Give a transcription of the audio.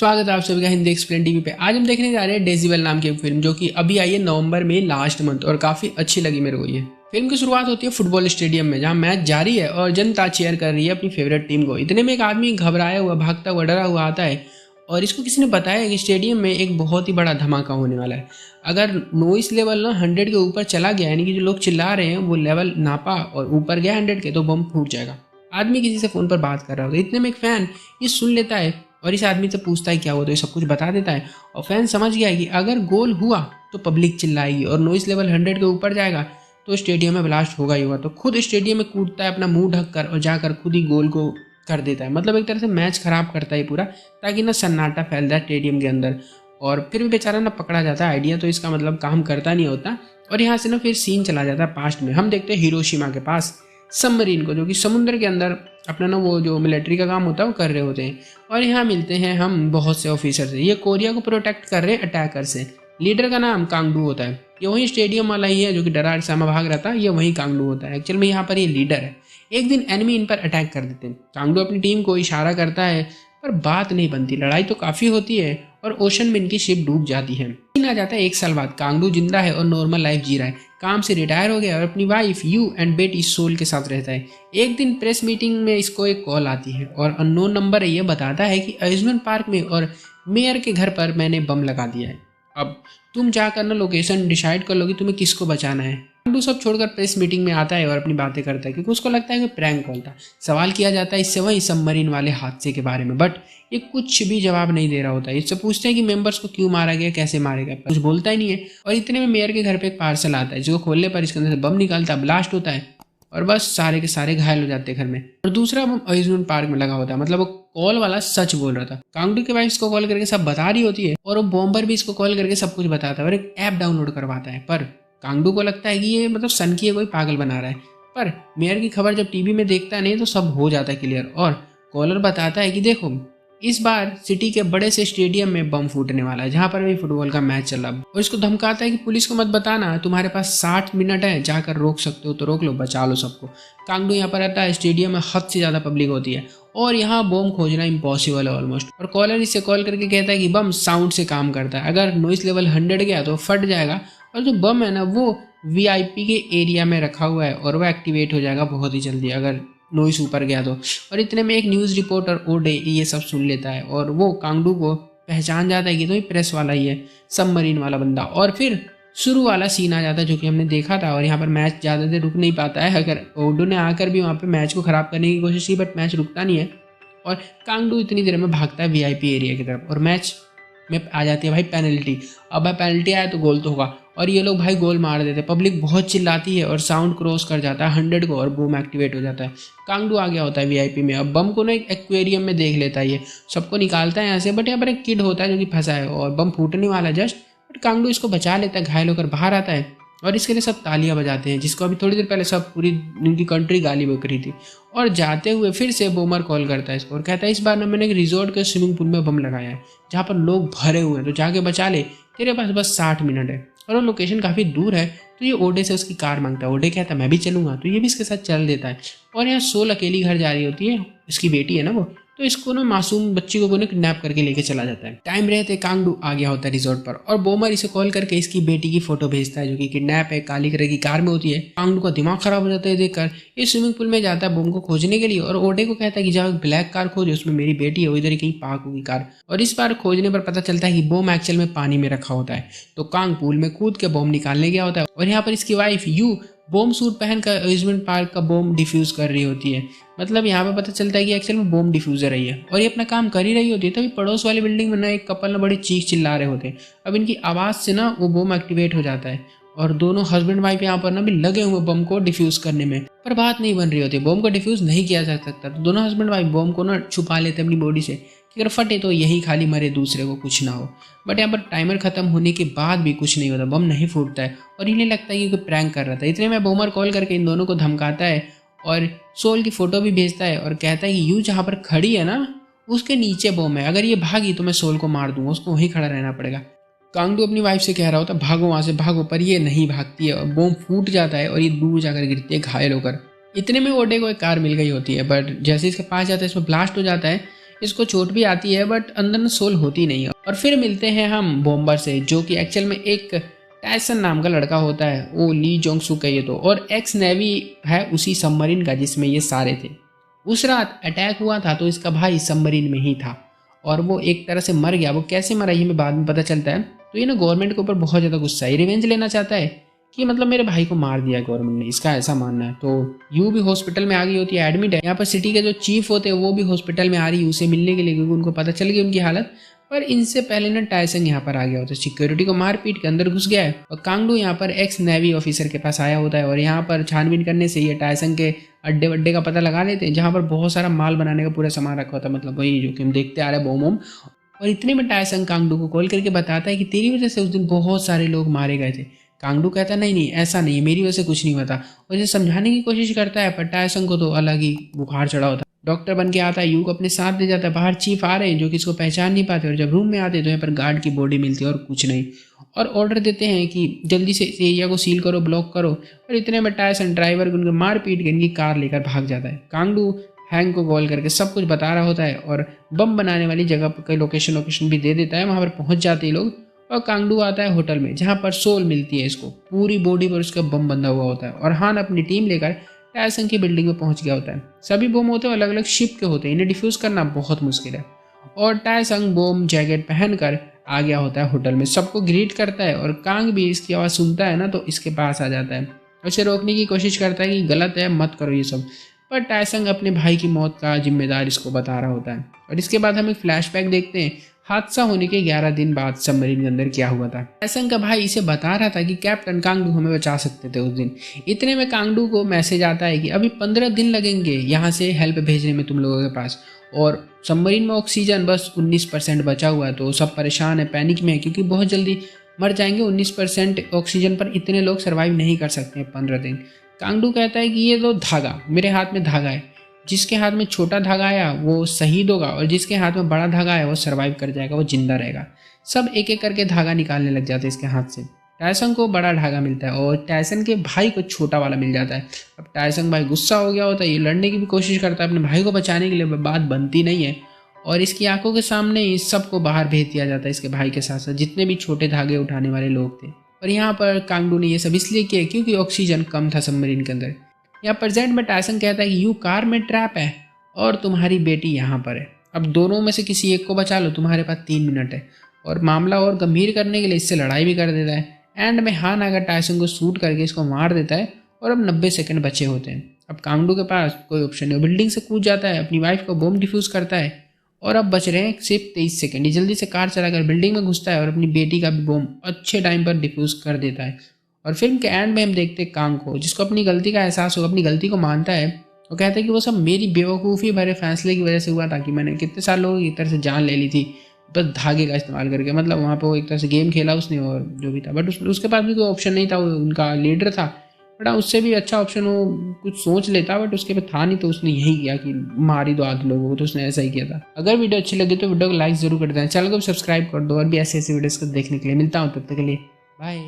स्वागत है आप सभी का हिंदी एक्सप्लेन टीवी पे। आज हम देखने जा रहे हैं डेसिबल नाम की एक फिल्म जो कि अभी आई है नवंबर में लास्ट मंथ और काफ़ी अच्छी लगी मेरे को ये फिल्म। की शुरुआत होती है फुटबॉल स्टेडियम में जहां मैच जारी है और जनता चीयर कर रही है अपनी फेवरेट टीम को। इतने में एक आदमी घबराया हुआ, भागता हुआ, डरा हुआ आता है और इसको किसी ने बताया कि स्टेडियम में एक बहुत ही बड़ा धमाका होने वाला है। अगर नॉइस लेवल ना 100 के ऊपर चला गया, यानी कि जो लोग चिल्ला रहे हैं वो लेवल नापा और ऊपर गया 100 के, तो बम फूट जाएगा। आदमी किसी से फ़ोन पर बात कर रहा होता है। इतने में एक फ़ैन ये सुन लेता है और इस आदमी से पूछता है क्या हुआ, तो ये सब कुछ बता देता है। और फैन समझ गया है कि अगर गोल हुआ तो पब्लिक चिल्लाएगी और नॉइस लेवल 100 के ऊपर जाएगा तो स्टेडियम में ब्लास्ट होगा ही होगा। तो खुद स्टेडियम में कूदता है अपना मुंह ढककर और जाकर खुद ही गोल को कर देता है। मतलब एक तरह से मैच खराब करता है पूरा, ताकि ना सन्नाटा फैल जाए स्टेडियम के अंदर। और फिर भी बेचारा ना पकड़ा जाता है आइडिया, तो इसका मतलब काम करता नहीं होता। और यहाँ से ना फिर सीन चला जाता है पास्ट में। हम देखते हैं हिरोशिमा के पास सबमरीन को, जो कि समुद्र के अंदर अपना ना वो जो मिलिट्री का काम होता है वो कर रहे होते हैं। और यहाँ मिलते हैं हम बहुत से ऑफिसर से। ये कोरिया को प्रोटेक्ट कर रहे हैं अटैकर से। लीडर का नाम कांगडू होता है। ये वही स्टेडियम वाला ही है जो कि डरा सामा भाग रहा था, ये वही कांगडू होता है। एक्चुअल में यहाँ पर ये लीडर है। एक दिन एनिमी इन पर अटैक कर देते हैं। कांगडू अपनी टीम को इशारा करता है पर बात नहीं बनती। लड़ाई तो काफ़ी होती है और ओशन में इनकी शिप डूब जाती है। सीन आ जाता है 1 साल बाद। कांगडू जिंदा है और नॉर्मल लाइफ जी रहा है। काम से रिटायर हो गया और अपनी वाइफ यू एंड बेटी सोल के साथ रहता है। एक दिन प्रेस मीटिंग में इसको एक कॉल आती है और अननोन नंबर ये बताता है कि अम्यूजमेंट पार्क में और मेयर के घर पर मैंने बम लगा दिया है। अब तुम जाकर ना लोकेशन डिसाइड कर लो कि तुम्हें किसको बचाना है। कांगडू सब छोड़कर प्रेस मीटिंग में आता है और अपनी बातें करता है, क्योंकि उसको लगता है कि प्रैंक कॉल था। सवाल किया जाता है इससे वही सबमरीन वाले हादसे के बारे में, बट ये कुछ भी जवाब नहीं दे रहा होता है। इससे पूछते हैं कि मेंबर्स को क्यों मारा गया, कैसे मारा गया, कुछ बोलता ही नहीं है। और इतने में मेयर के घर पे एक पार्सल आता है जो खोलने पर इसके अंदर से बम निकलता है, ब्लास्ट होता है और बस सारे के सारे घायल हो जाते हैं घर में। और दूसरा बम अम्यूजमेंट पार्क में लगा होता है। मतलब वो कॉल वाला सच बोल रहा था। कांगडू की वाइफ इसको कॉल करके सब बता रही होती है और वो बॉम्बर भी इसको कॉल करके सब कुछ बताता है और एक ऐप डाउनलोड करवाता है। पर कांगडू को लगता है कि ये मतलब सन की कोई पागल बना रहा है। पर मेयर की खबर जब टीवी में देखता है नहीं तो सब हो जाता है क्लियर। और कॉलर बताता है कि देखो इस बार सिटी के बड़े से स्टेडियम में बम फूटने वाला है जहां पर भी फुटबॉल का मैच चल रहा है। और इसको धमकाता है कि पुलिस को मत बताना, तुम्हारे पास 60 मिनट है, जाकर रोक सकते हो तो रोक लो, बचा लो सबको। कांगडू यहाँ पर आता है। स्टेडियम में हद से ज़्यादा पब्लिक होती है और यहाँ बम खोजना इम्पॉसिबल है ऑलमोस्ट। और कॉलर इससे कॉल करके कहता है कि बम साउंड से काम करता है। अगर नॉइस लेवल 100 गया तो फट जाएगा और जो बम है ना वो VIP के एरिया में रखा हुआ है और वो एक्टिवेट हो जाएगा बहुत ही जल्दी अगर नॉइस ऊपर गया तो। और इतने में एक न्यूज़ रिपोर्टर ओडे ये सब सुन लेता है और वो कांगडू को पहचान जाता है कि तो ये प्रेस वाला ही है, सबमरीन वाला बंदा। और फिर शुरू वाला सीन आ जाता है जो कि हमने देखा था। और यहाँ पर मैच ज़्यादा देर रुक नहीं पाता है। अगर ओडो ने आकर भी वहाँ पे मैच को ख़राब करने की कोशिश की बट मैच रुकता नहीं है और कांगडू इतनी देर में भागता है VIP एरिया की तरफ और मैच में आ जाती है भाई पेनल्टी। अब भाई पेनल्टी आया तो गोल तो होगा और ये लोग भाई गोल मार देते हैं। पब्लिक बहुत चिल्लाती है और साउंड क्रॉस कर जाता है 100 को और बम एक्टिवेट हो जाता है। कांगडू आ गया होता है VIP में। अब बम को ना एक एक्वेरियम में देख लेता है, ये सबको निकालता है यहाँ से। बट यहाँ पर एक किड होता है जो कि फंसा है और बम फूटने वाला है जस्ट, बट कांगडू इसको बचा लेता है, घायल होकर बाहर आता है और इसके लिए सब तालियां बजाते हैं, जिसको अभी थोड़ी देर पहले सब पूरी इनकी कंट्री गाली बक रही थी। और जाते हुए फिर से बोमर कॉल करता है इसको और कहता है इस बार ना मैंने एक रिजॉर्ट के स्विमिंग पूल में बम लगाया है जहाँ पर लोग भरे हुए हैं, तो जाके बचा ले, तेरे पास बस 60 मिनट है। और वो लोकेशन काफ़ी दूर है तो ये ओडे से उसकी कार मांगता है। ओडे कहता है मैं भी चलूँगा, तो ये भी इसके साथ चल देता है। और यहाँ सोल अकेली घर जा रही होती है, इसकी बेटी है ना वो, तो इसको ना मासूम बच्ची को किडनैप करके लेके चला जाता है। टाइम रहते कांगडू आ गया होता है रिजॉर्ट पर और बोमर इसे कॉल करके इसकी बेटी की फोटो भेजता है जो कि किडनैप है, काली कलर की कार में होती है। कांगडू का दिमाग खराब हो जाता है देखकर। ये स्विमिंग पूल में जाता है बम को खोजने के लिए और ओडे को कहता है कि जाओ ब्लैक कार खोजो, उसमें मेरी बेटी है, वो इधर ही कहीं पार्क होगी कार। और इस बार खोजने पर पता चलता है कि बम एक्चुअल में पानी में रखा होता है। तो कांग पूल में कूद के बम निकालने गया होता है और यहाँ पर इसकी वाइफ यू बॉम्ब सूट पहनकर अम्यूजमेंट पार्क का बॉम्ब डिफ्यूज कर रही होती है। मतलब यहाँ पे पता चलता है कि एक्चुअल में बॉम्ब डिफ्यूजर है और ये अपना काम कर ही रही होती है। तभी पड़ोस वाली बिल्डिंग में ना एक कपल ना बड़ी चीख चिल्ला रहे होते हैं। अब इनकी आवाज़ से ना वो बॉम्ब एक्टिवेट हो जाता है और दोनों हस्बैंड वाइफ यहाँ पर ना भी लगे हुए बम को डिफ्यूज करने में, पर बात नहीं बन रही होती। बॉम्ब को डिफ्यूज नहीं किया जा सकता, तो दोनों हस्बैंड वाइफ बॉम्ब को ना छुपा लेते अपनी बॉडी से कि अगर फटे तो यही खाली मरे, दूसरे को कुछ ना हो। बट यहाँ पर टाइमर खत्म होने के बाद भी कुछ नहीं होता, बम नहीं फूटता है और इन्हें लगता है कि कोई प्रैंक कर रहा था। इतने में बोमर कॉल करके इन दोनों को धमकाता है और सोल की फोटो भी भेजता है और कहता है कि यू जहाँ पर खड़ी है ना उसके नीचे बम है, अगर ये भागी तो मैं सोल को मार दूंगा, उसको वहीं खड़ा रहना पड़ेगा। कांगडू अपनी वाइफ से कह रहा होता भागो वहाँ से भागो, पर ये नहीं भागती है और बम फूट जाता है और ये दूर जाकर गिरती है घायल होकर। इतने में ओडे को एक कार मिल गई होती है, बट जैसे इसके पास जाता है इसमें ब्लास्ट हो जाता है। इसको चोट भी आती है बट अंदर में सोल होती नहीं है। और फिर मिलते हैं हम बॉम्बर से, जो कि एक्चुअल में एक टायसन नाम का लड़का होता है, वो ली जोंग सू कहिए तो, और एक्स नेवी है उसी सबमरीन का जिसमें ये सारे थे। उस रात अटैक हुआ था तो इसका भाई सबमरीन में ही था और वो एक तरह से मर गया। वो कैसे मरा ये में बाद में पता चलता है। तो ये ना गवर्नमेंट के ऊपर बहुत ज़्यादा गुस्सा है, रिवेंज लेना चाहता है कि मतलब मेरे भाई को मार दिया गवर्नमेंट ने, इसका ऐसा मानना है। तो यू भी हॉस्पिटल में आ गई होती है, एडमिट है। यहाँ पर सिटी के जो चीफ होते हैं वो भी हॉस्पिटल में आ रही है उसे मिलने के लिए, क्योंकि उनको पता चल गई उनकी हालत। पर इनसे पहले ना टायसन यहाँ पर आ गया होता है, सिक्योरिटी को मार पीट के अंदर घुस गया है। और कांगडू यहाँ पर एक्स नेवी ऑफिसर के पास आया होता है और यहाँ पर छानबीन करने से ये टायसन के अड्डे वड्डे का पता लगा लेते हैं, जहाँ पर बहुत सारा माल बनाने का पूरा सामान रखा होता है, मतलब वही जो कि हम देखते आ रहे हैं बोम वोम। और इतने में टायसन कांगडू को कॉल करके बताता है कि तेरी वजह से उस दिन बहुत सारे लोग मारे गए थे। कांगडू कहता है नहीं नहीं ऐसा नहीं, मेरी वजह से कुछ नहीं हुआ था, और इसे समझाने की कोशिश करता है। पर टायसन को तो अलग ही बुखार चढ़ा होता है। डॉक्टर बन के आता है, यू को अपने साथ ले जाता है। बाहर चीफ आ रहे हैं जो कि इसको पहचान नहीं पाते, और जब रूम में आते हैं तो यहाँ पर गार्ड की बॉडी मिलती है और कुछ नहीं। और ऑर्डर देते हैं कि जल्दी से इस एरिया को सील करो, ब्लॉक करो। और इतने में टायसन ड्राइवर को उनके मार पीट के इनकी कार लेकर भाग जाता है। कांगडू हैंग को कॉल करके सब कुछ बता रहा होता है और बम बनाने वाली जगह पर लोकेशन भी दे देता है। वहाँ पर पहुँच जाते हैं लोग और कांगडू आता है होटल में, जहाँ पर सोल मिलती है इसको। पूरी बॉडी पर उसका बम बंधा हुआ होता है और हान अपनी टीम लेकर टायसन की बिल्डिंग में पहुंच गया होता है। सभी बम होते हैं अलग अलग शिप के होते हैं, इन्हें डिफ्यूज करना बहुत मुश्किल है। और टायसन बम जैकेट पहनकर आ गया होता है होटल में, सबको ग्रीट करता है। और कांग भी इसकी आवाज़ सुनता है ना तो इसके पास आ जाता है, उसे रोकने की कोशिश करता है कि गलत है, मत करो ये सब। पर टायसन अपने भाई की मौत का जिम्मेदार इसको बता रहा होता है। और इसके बाद हम एक फ्लैशबैक देखते हैं, हादसा होने के 11 दिन बाद सबमरीन के अंदर क्या हुआ था। टायसन का भाई इसे बता रहा था कि कैप्टन कांगडू हमें बचा सकते थे उस दिन। इतने में कांगडू को मैसेज आता है कि अभी 15 दिन लगेंगे यहाँ से हेल्प भेजने में तुम लोगों के पास, और सबमरीन में ऑक्सीजन बस 19% बचा हुआ है। तो सब परेशान है, पैनिक में है, क्योंकि बहुत जल्दी मर जाएंगे। 19% ऑक्सीजन पर इतने लोग सर्वाइव नहीं कर सकते हैं 15 दिन। कांगडू कहता है कि ये तो धागा, मेरे हाथ में धागा है, जिसके हाथ में छोटा धागा आया वो शहीद होगा और जिसके हाथ में बड़ा धागा आया वो सर्वाइव कर जाएगा, वो जिंदा रहेगा। सब एक एक करके धागा निकालने लग जाते हैं इसके हाथ से। टायसन को बड़ा धागा मिलता है और टायसन के भाई को छोटा वाला मिल जाता है। अब टायसन भाई गुस्सा हो गया होता है, ये लड़ने की भी कोशिश करता है अपने भाई को बचाने के लिए, बात बनती नहीं है। और इसकी आंखों के सामने ही सबको बाहर भेज दिया जाता है, इसके भाई के साथ साथ जितने भी छोटे धागे उठाने वाले लोग थे। और यहाँ पर कांगडू ने ये सब इसलिए किया क्योंकि ऑक्सीजन कम था सबमरीन के अंदर। यहाँ प्रेजेंट में टायसन कहता है कि यू कार में ट्रैप है और तुम्हारी बेटी यहाँ पर है, अब दोनों में से किसी एक को बचा लो, तुम्हारे पास 3 मिनट है। और मामला और गंभीर करने के लिए इससे लड़ाई भी कर देता है। एंड में हान आकर टायसन को शूट करके इसको मार देता है और अब 90 सेकंड बचे होते हैं। अब कांगडू के पास कोई ऑप्शन नहीं, बिल्डिंग से कूद जाता है, अपनी वाइफ को बम डिफ्यूज करता है और अब बच रहे हैं सिर्फ 23 सेकंड। ये जल्दी से कार चलाकर बिल्डिंग में घुसता है और अपनी बेटी का भी बम अच्छे टाइम पर डिफ्यूज कर देता है। और फिल्म के एंड में हम देखते हैं कांग को, जिसको अपनी गलती का एहसास हो, अपनी गलती को मानता है। वो कहता है कि वो सब मेरी बेवकूफ़ी भरे फैसले की वजह से हुआ था कि मैंने कितने साल लोगों की एक तरह से जान ले ली थी बस धागे का इस्तेमाल करके। मतलब वहाँ पे वो एक तरह से गेम खेला उसने और जो भी था, बट उसके पास भी कोई ऑप्शन नहीं था, वो उनका लीडर था। बट उससे भी अच्छा ऑप्शन वो कुछ सोच लेता, बट उसके पे था नहीं, तो उसने यही किया कि मार ही दो आधे लोगों को, तो उसने ऐसा ही किया था। अगर वीडियो अच्छी लगी तो वीडियो को लाइक जरूर कर देना, चैनल को सब्सक्राइब कर दो और भी ऐसे ऐसे वीडियोस को देखने के लिए। मिलता हूँ तब तक के लिए, बाय।